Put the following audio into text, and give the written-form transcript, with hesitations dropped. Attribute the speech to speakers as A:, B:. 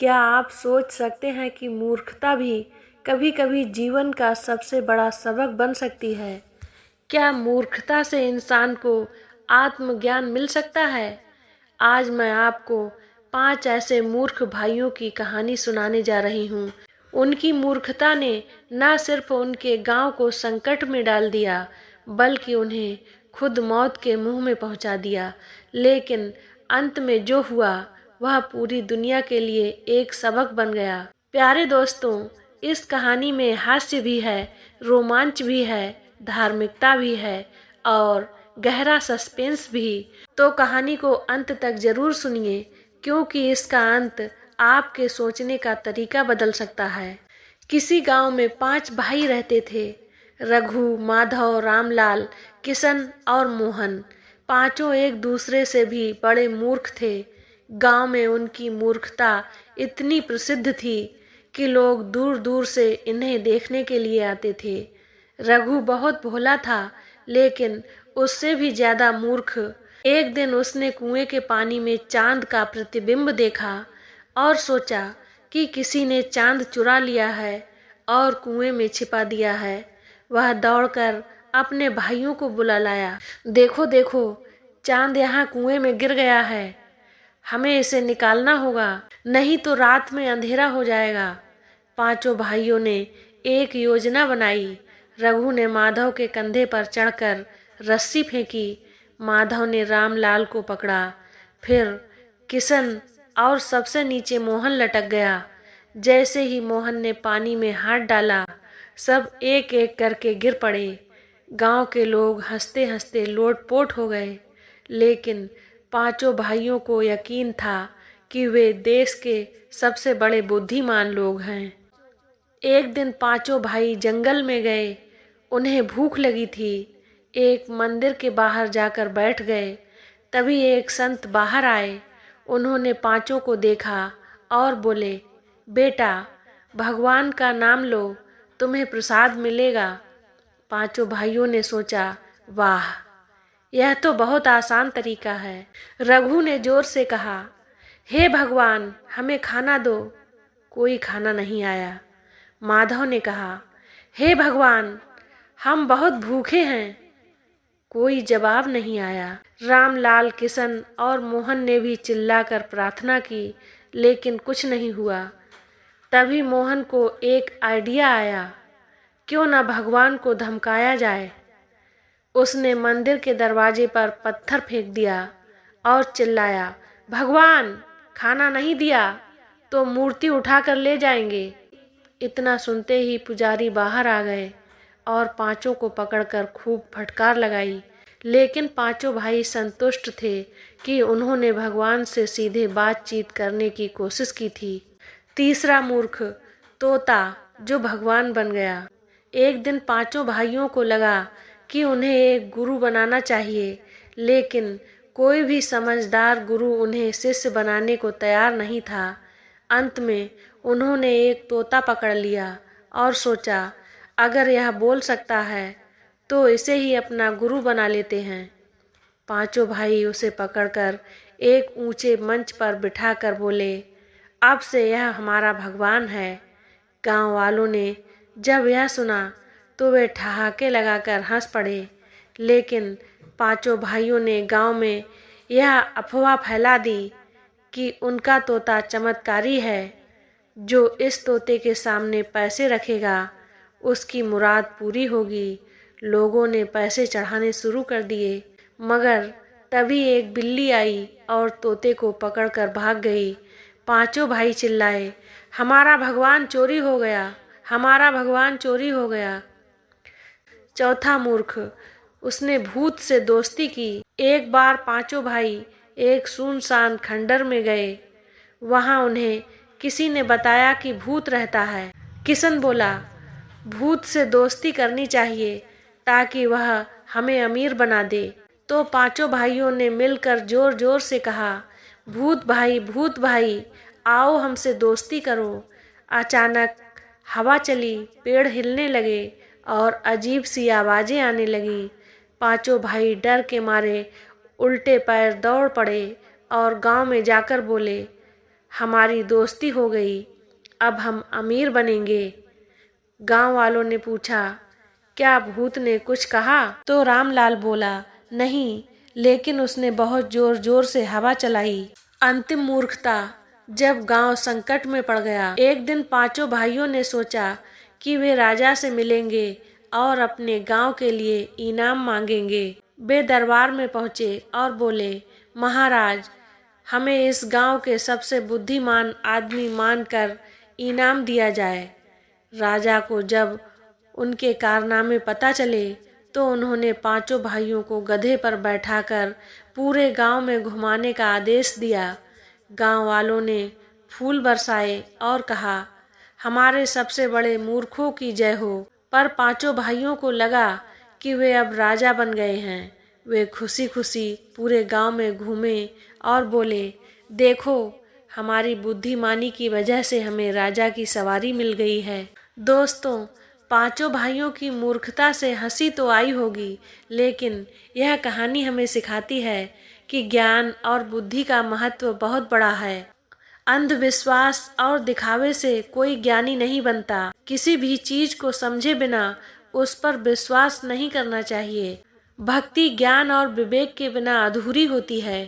A: क्या आप सोच सकते हैं कि मूर्खता भी कभी कभी जीवन का सबसे बड़ा सबक बन सकती है? क्या मूर्खता से इंसान को आत्मज्ञान मिल सकता है? आज मैं आपको 5 ऐसे मूर्ख भाइयों की कहानी सुनाने जा रही हूँ। उनकी मूर्खता ने न सिर्फ उनके गांव को संकट में डाल दिया, बल्कि उन्हें खुद मौत के मुंह में पहुंचा दिया। लेकिन अंत में जो हुआ वह पूरी दुनिया के लिए एक सबक बन गया। प्यारे दोस्तों, इस कहानी में हास्य भी है, रोमांच भी है, धार्मिकता भी है और गहरा सस्पेंस भी। तो कहानी को अंत तक जरूर सुनिए, क्योंकि इसका अंत आपके सोचने का तरीका बदल सकता है। किसी गांव में 5 भाई रहते थे, रघु, माधव, रामलाल, किशन और मोहन। पांचों एक दूसरे से भी बड़े मूर्ख थे। गांव में उनकी मूर्खता इतनी प्रसिद्ध थी कि लोग दूर दूर से इन्हें देखने के लिए आते थे। रघु बहुत भोला था, लेकिन उससे भी ज्यादा मूर्ख। एक दिन उसने कुएं के पानी में चांद का प्रतिबिंब देखा और सोचा कि किसी ने चांद चुरा लिया है और कुएं में छिपा दिया है। वह दौड़कर अपने भाइयों को बुला लाया। देखो देखो, चांद यहाँ कुएं में गिर गया है। हमें इसे निकालना होगा, नहीं तो रात में अंधेरा हो जाएगा। पांचों भाइयों ने एक योजना बनाई। रघु ने माधव के कंधे पर चढ़कर रस्सी फेंकी। माधव ने रामलाल को पकड़ा। फिर किशन और सबसे नीचे मोहन लटक गया। जैसे ही मोहन ने पानी में हाथ डाला, सब एक एक करके गिर पड़े। गांव के लोग हंसते हंसते लोटपोट हो गए, लेकिन पांचों भाइयों को यकीन था कि वे देश के सबसे बड़े बुद्धिमान लोग हैं। एक दिन पांचों भाई जंगल में गए। उन्हें भूख लगी थी। एक मंदिर के बाहर जाकर बैठ गए। तभी एक संत बाहर आए। उन्होंने पांचों को देखा और बोले, बेटा, भगवान का नाम लो, तुम्हें प्रसाद मिलेगा। पांचों भाइयों ने सोचा, वाह, यह तो बहुत आसान तरीका है। रघु ने जोर से कहा, हे भगवान, हमें खाना दो। कोई खाना नहीं आया। माधव ने कहा, हे भगवान, हम बहुत भूखे हैं। कोई जवाब नहीं आया। रामलाल, किशन और मोहन ने भी चिल्लाकर प्रार्थना की, लेकिन कुछ नहीं हुआ। तभी मोहन को एक आइडिया आया, क्यों न भगवान को धमकाया जाए। उसने मंदिर के दरवाजे पर पत्थर फेंक दिया और चिल्लाया, भगवान, खाना नहीं दिया तो मूर्ति उठाकर ले जाएंगे। इतना सुनते ही पुजारी बाहर आ गए और पांचों को पकड़कर खूब फटकार लगाई। लेकिन पांचों भाई संतुष्ट थे कि उन्होंने भगवान से सीधे बातचीत करने की कोशिश की थी। तीसरा मूर्ख, तोता, जो भगवान बन गया। एक दिन पांचों भाइयों को लगा कि उन्हें एक गुरु बनाना चाहिए, लेकिन कोई भी समझदार गुरु उन्हें शिष्य बनाने को तैयार नहीं था। अंत में उन्होंने एक तोता पकड़ लिया और सोचा, अगर यह बोल सकता है तो इसे ही अपना गुरु बना लेते हैं। पांचों भाई उसे पकड़कर एक ऊंचे मंच पर बिठाकर बोले, अब से यह हमारा भगवान है। गांव वालों ने जब यह सुना तो वे ठहाके लगाकर हंस पड़े। लेकिन पांचों भाइयों ने गांव में यह अफवाह फैला दी कि उनका तोता चमत्कारी है। जो इस तोते के सामने पैसे रखेगा, उसकी मुराद पूरी होगी। लोगों ने पैसे चढ़ाने शुरू कर दिए, मगर तभी एक बिल्ली आई और तोते को पकड़कर भाग गई। पांचों भाई चिल्लाए, हमारा भगवान चोरी हो गया, हमारा भगवान चोरी हो गया। चौथा मूर्ख, उसने भूत से दोस्ती की। एक बार पांचों भाई एक सुनसान खंडर में गए। वहां उन्हें किसी ने बताया कि भूत रहता है। किशन बोला, भूत से दोस्ती करनी चाहिए ताकि वह हमें अमीर बना दे। तो पांचों भाइयों ने मिलकर जोर जोर से कहा, भूत भाई, आओ हमसे दोस्ती करो। अचानक हवा चली, पेड़ हिलने लगे और अजीब सी आवाजें आने लगी। पांचों भाई डर के मारे उल्टे पैर दौड़ पड़े और गांव में जाकर बोले, हमारी दोस्ती हो गई, अब हम अमीर बनेंगे। गांव वालों ने पूछा, क्या भूत ने कुछ कहा? तो रामलाल बोला, नहीं, लेकिन उसने बहुत जोर जोर से हवा चलाई। अंतिम मूर्खता। जब गांव संकट में पड़ गया, एक दिन पांचों भाइयों ने सोचा कि वे राजा से मिलेंगे और अपने गांव के लिए इनाम मांगेंगे। वे दरबार में पहुंचे और बोले, महाराज, हमें इस गांव के सबसे बुद्धिमान आदमी मानकर इनाम दिया जाए। राजा को जब उनके कारनामे पता चले तो उन्होंने पांचों भाइयों को गधे पर बैठाकर पूरे गांव में घुमाने का आदेश दिया। गांव वालों ने फूल बरसाए और कहा, हमारे सबसे बड़े मूर्खों की जय हो। पर पांचों भाइयों को लगा कि वे अब राजा बन गए हैं। वे खुशी खुशी पूरे गांव में घूमे और बोले, देखो, हमारी बुद्धिमानी की वजह से हमें राजा की सवारी मिल गई है। दोस्तों, पांचों भाइयों की मूर्खता से हंसी तो आई होगी, लेकिन यह कहानी हमें सिखाती है कि ज्ञान और बुद्धि का महत्व बहुत बड़ा है। अंधविश्वास और दिखावे से कोई ज्ञानी नहीं बनता। किसी भी चीज को समझे बिना उस पर विश्वास नहीं करना चाहिए। भक्ति ज्ञान और विवेक के बिना अधूरी होती है।